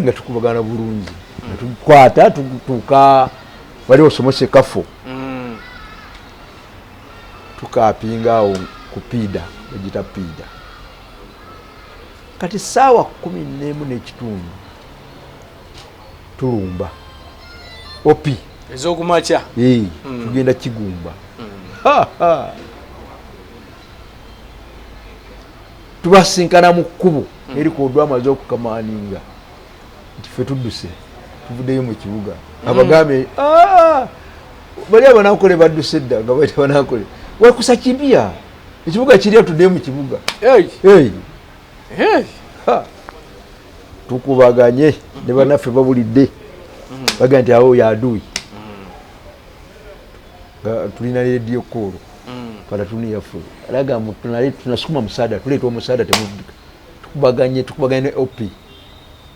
nga tukubagana bulungi nga tukwata tutuuka wali osomose kafo tukapinga awo ku pida ejita pida kati sawa 11 tulumba opi ezokumacha tugenda Kigumba tubasinkana mu kkubo eri ku odwama z'okukamaninga nti ffe tudduse tuvuddeyo mu kibuga abagambe bali abanakole badduse dda nga baita banakole wekusakimbia ekibuga kiri atudde mu kibuga tukubaganye ne bannaffe babulidde baga nti awo yaduyi tulina rediyo koolo palatuni yaffe alaga tunasukuma musaada tuleeta omusaada temudduka tukubaganye ne opi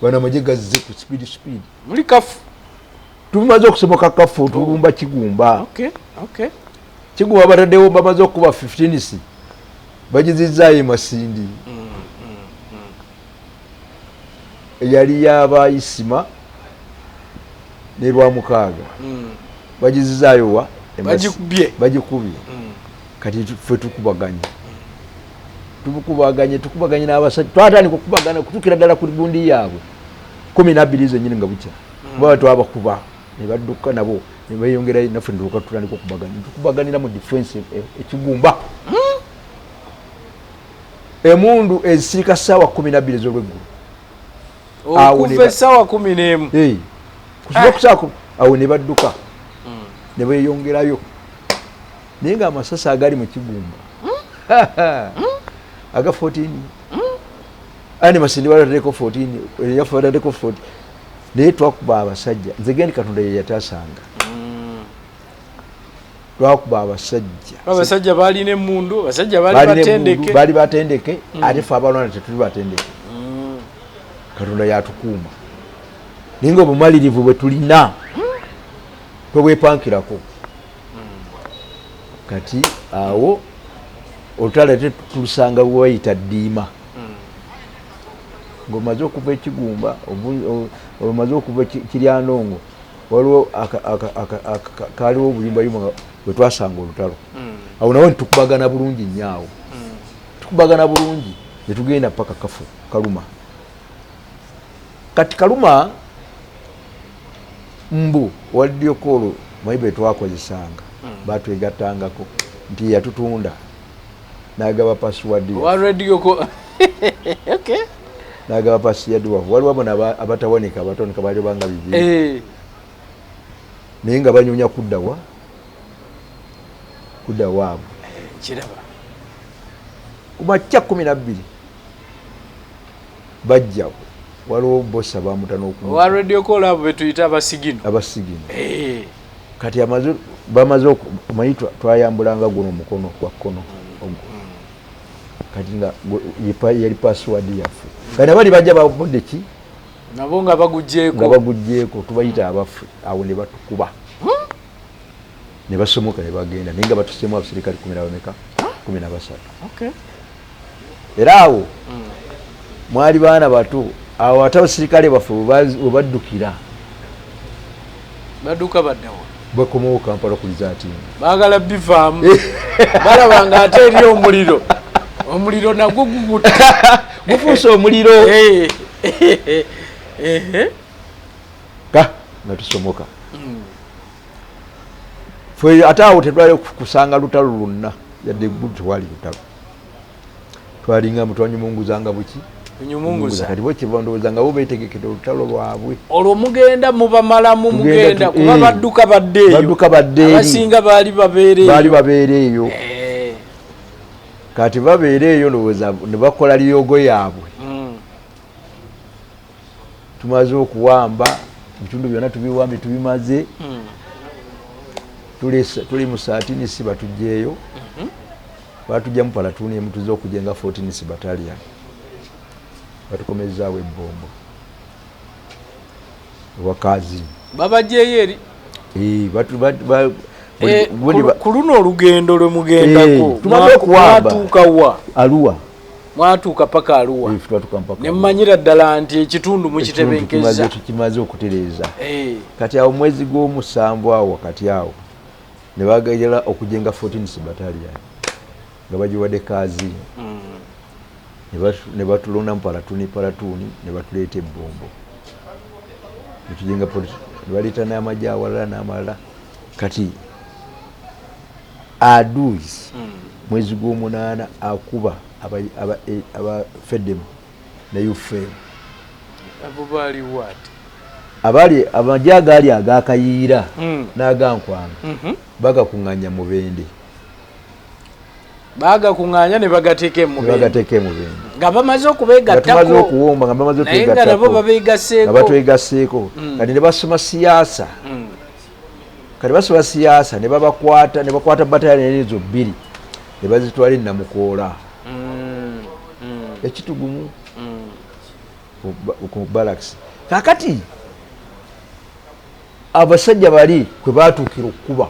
bana amagye gazze ku speed muli kafu tumaze okusomoka kafu tulumba kigumba kigumba bataddewo bamaze okuba 15 bagizizaayo Masindi yali yabayisima ne Lwamukaaga bagizizaayo wa bagikubye kati ffe tukubaganye n'abasajja twatandika okubagana kutukira ddala ku gundi yaabwe 12 zennyini nga bukya kuba twabakuba ne badduka nabo ne bayongera naffe nduka tutandika tukubaganira mu defense ekigumba emundu ezisirika ssaawa 12 z'olweggulu okuva essaawa 11 kusiba kusaako awo ne badduka ne beeyongerayo naye nga amasasi agali mu kigumba aga 14 ani Masindi balateko 14 yafa balateko 14 naye twakuba abasajja nze gendi Katonda ye yatasanga twakuba abasajja balina emmundu abasajja bali batendeke ate fe abalwana tetuli batendeke Katonda yatukuuma naye nga obumalirivu bwe tulina tobwepankirako kati awo olutala tulusanga bwayita Ddiima ng'omaze okuva ekigumba omaze okuva Kiryanongo waliwo kaaliwo obuyumbayumba bwe twasanga olutalo awo nawo netukubagana bulungi nnyo tukubagana bulungi ne tugenda paka Kafu Kaluma kati Kaluma mbu waliyo koolo maibe twakozesanga batwegattangako nti yatutunda n'agaba password wa radio ko n'agaba password waliwo abona abatawonika abatonika bali banga bibiri naye nga banyonya kudda waabwe kiraba kumakya 12 bajja waliwo bossa bamuta n'okumu wa radio call abo betuyita abasigino kati bamaze okumayitwa twayambulanga guno mukono kwa kkono kati nga yali password yaffe kati abali bajja babudde ki nabo nga bagugjeeko tubayita abaffe awo ne batukuba ne basomoka ne bagenda naye nga batusemu abasirikale 13 era awo mwali baana bato awo ate abasirikale baffe webaddukira badduka baddawa bakomawo Kampala ku lizaati baagala bivaamu balaba nga ate eri omuliro nagwo guguta gufuuse omuliro nga tusomoka fe ate awo tetwali kusanga lutalo lwonna yadde tewali lutalo twalinga mutwanyumunguzanga buki kati bo kiva ndowooza nga bo beetegekera olutalo lwabwe olwo mugenda mubamalamu mugenda kuba badduka baddeeyo abasinga baali babeereeyo kati babeereeyo ndowooza ne bakola lyogo yaabwe tumaze okuwamba ebitundu byonna tubiwambye tubimaze tuli mu 13 batugjeeyo batujjamu palatuni emu tuze okujenga 14 battalion batukomezaawo ebbombo wakazi babajjeeyo eri ku luno olugendo lwe mugendako mwatuuka wa mwatuuka paka Arua ne mmanyira ddala nti ekitundu mukitebenkeza kimaze okutereeza kati awo mwezi gw'omusanvu awo wakati awo ne bagayira okujenga 14 battalion nga bagiwadde kazi ne batulonda mu palatuni ne batuleeta ebbombo netujenga ne baleeta n'amagye awalala n'amalala kati aduis mwezi gw'omunaana akuba aba fedem na ufem abo bali what abali amagye agaali agakayiira n'agankwanga bagakuŋŋanya Mubende baagakuŋŋaanya ne bagateeka mu bende nga bamaze okubeegattako okuwomba nga bamaze naye nga nabo babeegasseeko nga batwegasseeko kati ne basoma siyaasa ne bakwata bataliyani ezo bbiri ne bazitwala e Namukoola ekitugumu ku barracks. Kakati abasajja bali kwe batuukira okukuba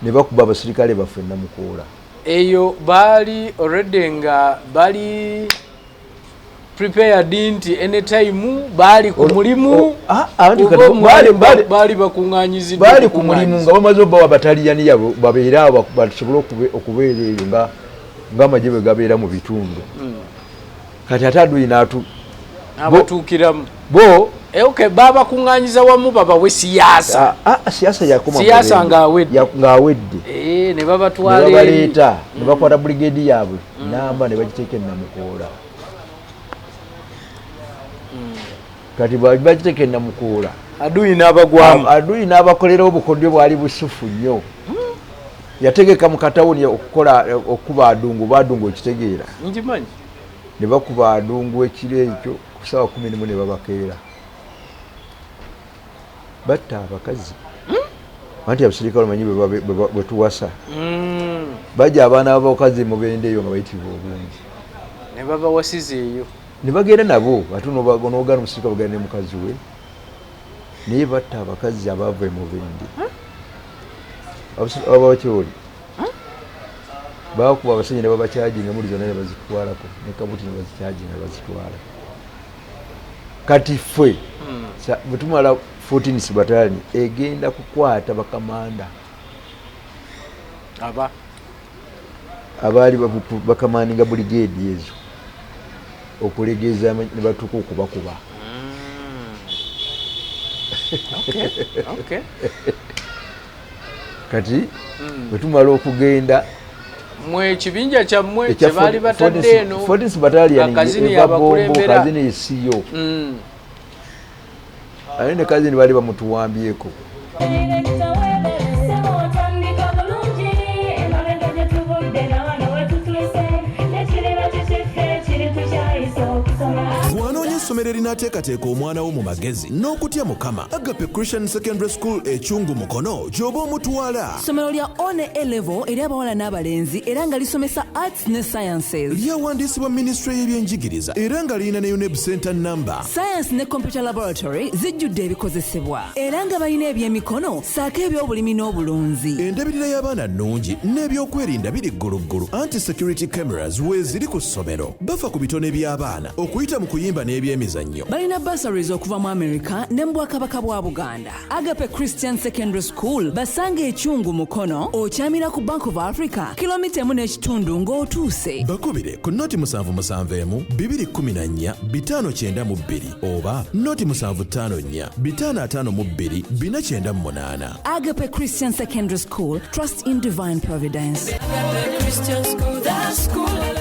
ne bakuba abasirikale baffe e Namukoola. Eyo baali already nga bali prepared nti anytime baali ku mulimu baali bakuŋŋaanyiziddwa baali ku mulimu nga bamaze obbawa bataliyani yabo babeera abo basobole okubeera eyo ng'amagye bwe gabeera mu bitundu. Kati ate Adui abatuukiramu bo okay, babakuŋŋaanyiza wamu babawe siyaasa siyaasa ng'awedde ne babatwala baleeta ne bakwata brigade yaabwe namba ne bagiteeka e Namukoola. Kati bagiteeka e Namukoola Adui n'abagwamu Adui n'abakolerawo obukodyo bwali busufu nnyo. Yategeka mu katawuni okuba Adungu Badungu okitegeera njimanyi ne bakuba Adungu ekiro ekyo ku ssaawa 11 ne babakeera batta abakazi anti abasirikale omanyi bwe tuwasa bajja abaana b'abakazi mu bende eyo nga bayitibwa obungi ne babawasiza eyo ne bagenda nabo ate n'ogaana omusirikale bagenda ne mukazi we naye batta abakazi abaava mu bende ababakyoli bakuba abasajja ne babakyajinga muli zonna ne bazitwalako ne kabuti ne bazikyajinga bazitwala. Kati ffe bwe tumala 14th Battalion egenda kukwata bakamanda abaali bakamandinga brigade ezo okulegeeza ne batuuka okubakuba. Kati bwe tumala okugenda mwe ekibinja kyammwe kye baali batadde eno 14th Battalion eva Bombo Kazini esiyo ate ne Kazini baali bamutuwambyeko. Essomero erinaateekateeka omwana wo mu magezi n'okutya Mukama. Agape Christian Secondary School Ekyungu Mukono gy'oba omutwala. Ssomero lya one A-level eri abawala n'abalenzi era nga lisomesa arts ne sciences. Lyawandiisibwa Ministry y'ebyenjigiriza era nga lirina ne UNEB Center number. Science ne computer laboratory zijjudde ebikozesebwa era nga balina ebyemikono saako ebyobulimi n'obulunzi. Endabirira y'abaana nnungi n'ebyokwerinda biri gguluggulu. Anti-security cameras weeziri ku ssomero. Bafa ku bitone by'abaana okuyita mu kuyimba n'ebyemizannyo. Balina bursaries okuva mu America ne mu Bwakabaka bwa Buganda. Agape Christian Secondary School basanga Ekyungu Mukono okyamira ku Bank of Africa kilomita 1.5 ng'otuuse. Bakubire ku noti 771 214 592 oba noti 754 552 498. Agape Christian Secondary School, trust in divine providence. Agape Christian School, that school.